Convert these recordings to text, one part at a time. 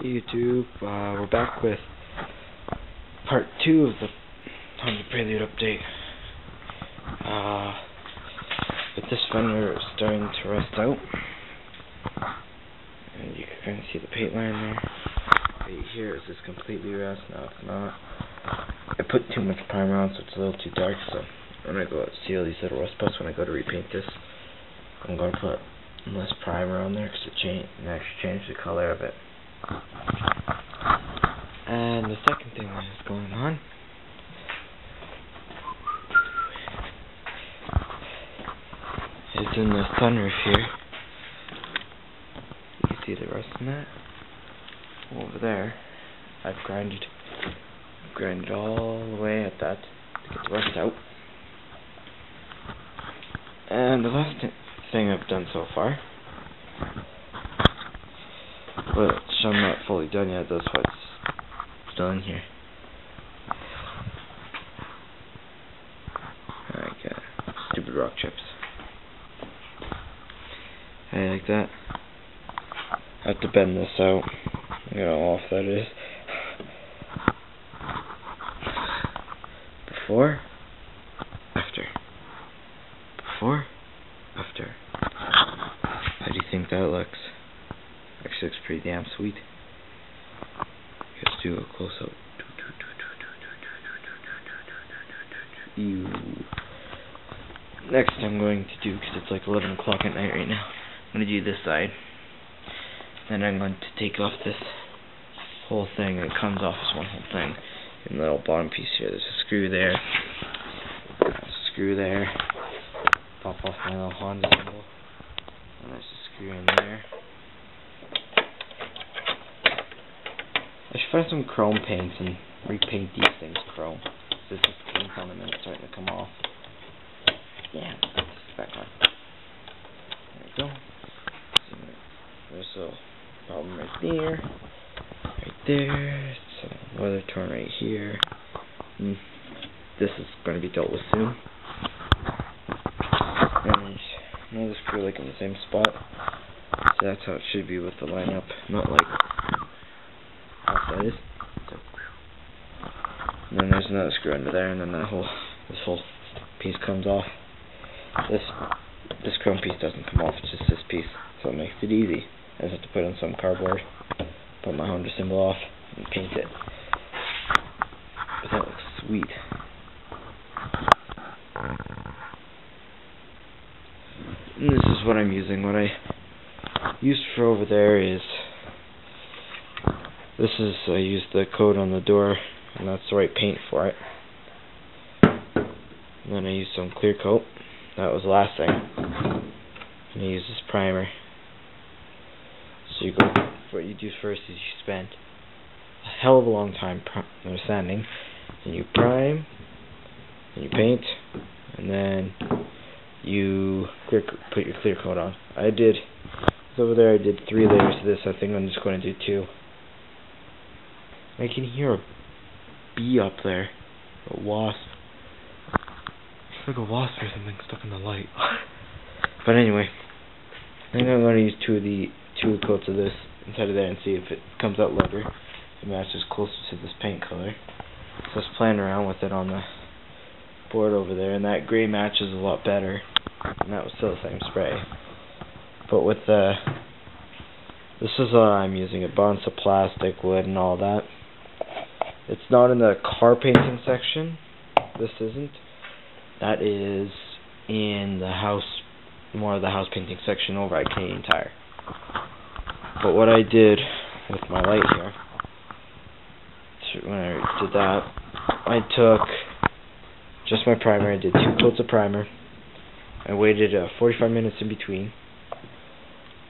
Hey YouTube, we're back with part 2 of the tooned prealude update. With this fender starting to rust out, and you can kind of see the paint line there. Right here is just completely rust. Now it's not. I put too much primer on, so it's a little too dark. So I'm gonna go seal these little rust spots when I go to repaint this. I'm gonna put less primer on there because it actually changed the color of it. And the second thing that is going on is in the sunroof here. You can see the rust in that. Over there, I've grinded all the way at that to get the rust out. And the last thing I've done so far, but I'm not fully done yet, that's why it's still in here. I got stupid rock chips. Hey, like that. I have to bend this out. I don't know if that is. Before, after. Before, after. How do you think that looks? Actually looks pretty damn sweet. Let's do a close up. Ew. Next I'm going to do, because it's like 11 o'clock at night right now, I'm going to do this side. Then I'm going to take off this whole thing. It comes off as one whole thing. In the little bottom piece here, there's a screw there. There's a screw there. Pop off my little Honda symbol. And there's a screw in there. I should find some chrome paints and repaint these things chrome. This is paint on them and it's starting to come off. Yeah, put this back on. There we go. There's a problem right there. Right there. It's a weather torn right here. This is going to be dealt with soon. And another screw like in the same spot. So that's how it should be with the lineup. Not like how that is. So. And then there's another screw under there, and then this whole piece comes off. This chrome piece doesn't come off, it's just this piece. So it makes it easy. I just have to put on some cardboard, put my Honda symbol off, and paint it. But that looks sweet. And this is what I'm using. What I used for over there is, I used the coat on the door, and that's the right paint for it. And then I used some clear coat. That was the last thing. And I used this primer. So what you do first is you spend a hell of a long time sanding, and you prime, and you paint, and then you put your clear coat on. Over there I did 3 layers of this. I think I'm just going to do 2. I can hear a bee up there, a wasp. It's like a wasp or something stuck in the light. But anyway, I think I'm going to use 2 coats of this inside of there and see if it comes out lighter. It matches closer to this paint color. So I was playing around with it on the board over there, and that gray matches a lot better. And that was still the same spray. But with this is what I'm using. It bonds to plastic, wood, and all that. It's not in the car painting section. This isn't. That is in the house, more of the house painting section over at Canadian Tire. But what I did with my light here, when I did that, I took just my primer. I did 2 coats of primer. I waited 45 minutes in between.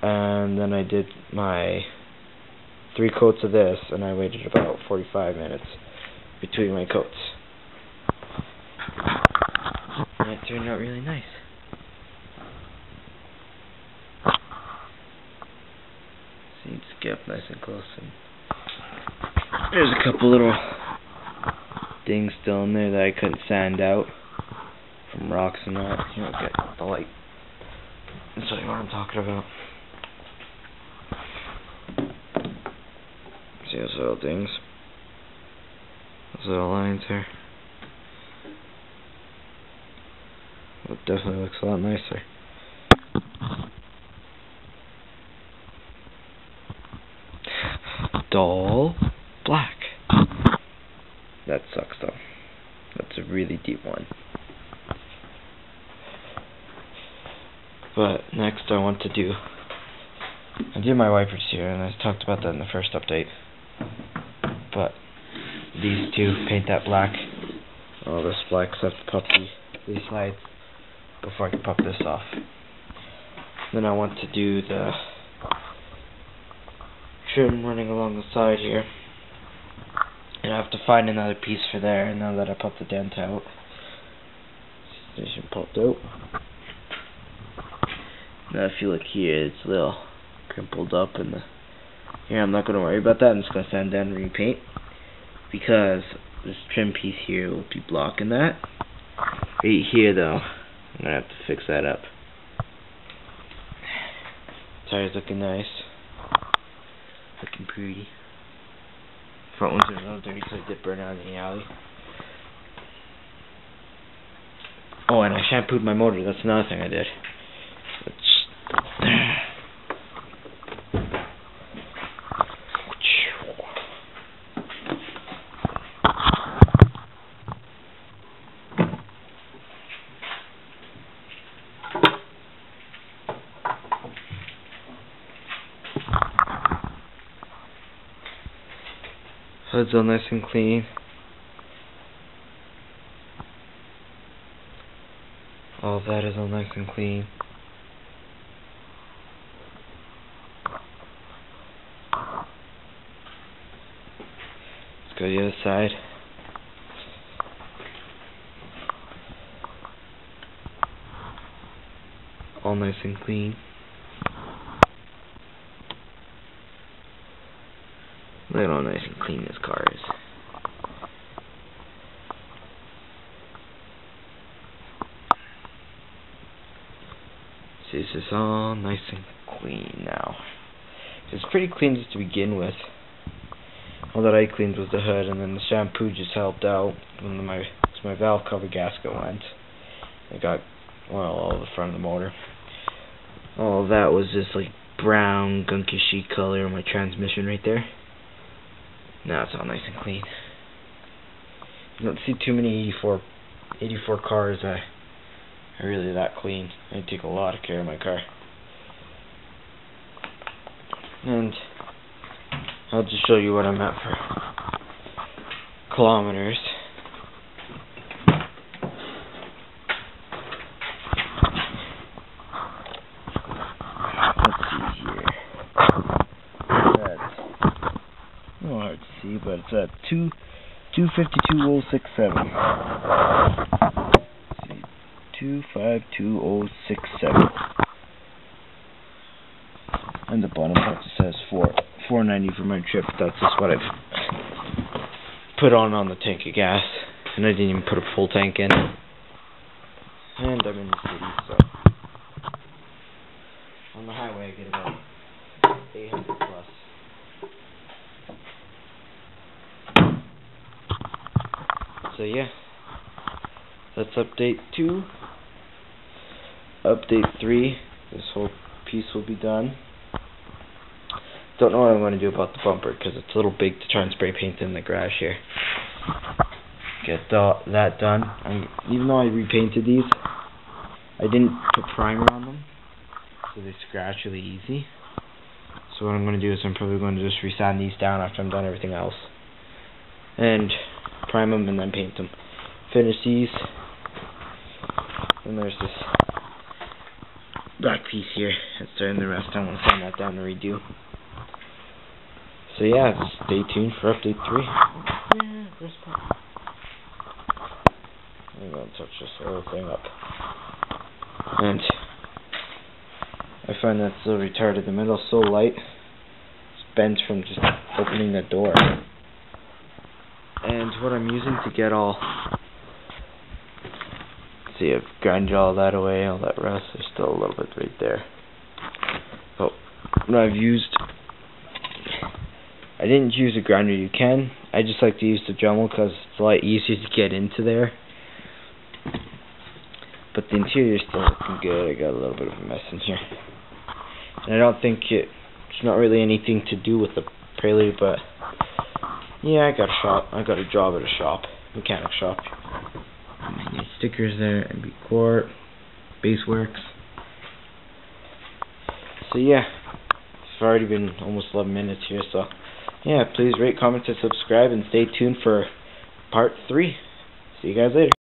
And then I did my 3 coats of this, and I waited about 45 minutes between my coats. And it turned out really nice. So you just get up nice and close, and there's a couple little dings still in there that I couldn't sand out from rocks and that. You don't get the light. That's what I'm talking about. See those little things? Those little lines there. It definitely looks a lot nicer. Dull black. That sucks though. That's a really deep one. But next I want to do, I did my wipers here, and I talked about that in the first update. But these two, paint that black. All this black stuff to pop these sides before I can pop this off. Then I want to do the trim running along the side here. And I have to find another piece for there now that I popped the dent out. Station popped out. Now if you look here, it's a little crimpled up in the here. I'm not going to worry about that. I'm just going to sand down and repaint, because this trim piece here will be blocking that. Right here though, I'm going to have to fix that up. Tires looking nice. Looking pretty. Front ones are a little dirty because I did burn out in the alley. Oh, and I shampooed my motor. That's another thing I did. Hood's all nice and clean. All of that is all nice and clean. Let's go to the other side. All nice and clean. Look at how nice and clean this car is. See, this is all nice and clean now. It's pretty clean just to begin with. All that I cleaned was the hood, and then the shampoo just helped out when my valve cover gasket went. It got all over the front of the motor. All of that was just like brown, gunky sheet color on my transmission right there. Now it's all nice and clean. You don't see too many 84 cars that are really that clean. I take a lot of care of my car. And I'll just show you what I'm at for kilometers. Let's see here. Oh, hard to see, but it's at 252,067. Let's see, 252,067. And the bottom part says 490 for my trip. That's just what I've put on the tank of gas, and I didn't even put a full tank in. And I'm in the city, so on the highway I get about 800 plus. So yeah, that's update 2. Update 3, this whole piece will be done. Don't know what I'm going to do about the bumper, because it's a little big to try and spray paint in the garage here. Get that done. Even though I repainted these, I didn't put primer on them, so they scratch really easy. So what I'm going to do is I'm probably going to just resand these down after I'm done everything else, and prime them and then paint them. Finish these, and there's this black piece here. It's starting the rest. I want to sand that down and redo. So yeah, stay tuned for update 3. I'm going to touch this whole thing up. And I find that so retarded. The metal's so light, it's bent from just opening the door. And what I'm using to get all, see, I've grinded all that away, all that rust. There's still a little bit right there. But what I've used I didn't use a grinder. You can. I just like to use the Dremel because it's a lot easier to get into there. But the interior is still looking good. I got a little bit of a mess in here. And I don't think it's not really anything to do with the Prelude, but yeah, I got a job at a shop, mechanic shop. And stickers there, MB Quart, Baseworks. So yeah, it's already been almost 11 minutes here, so yeah, please rate, comment, and subscribe, and stay tuned for part 3. See you guys later.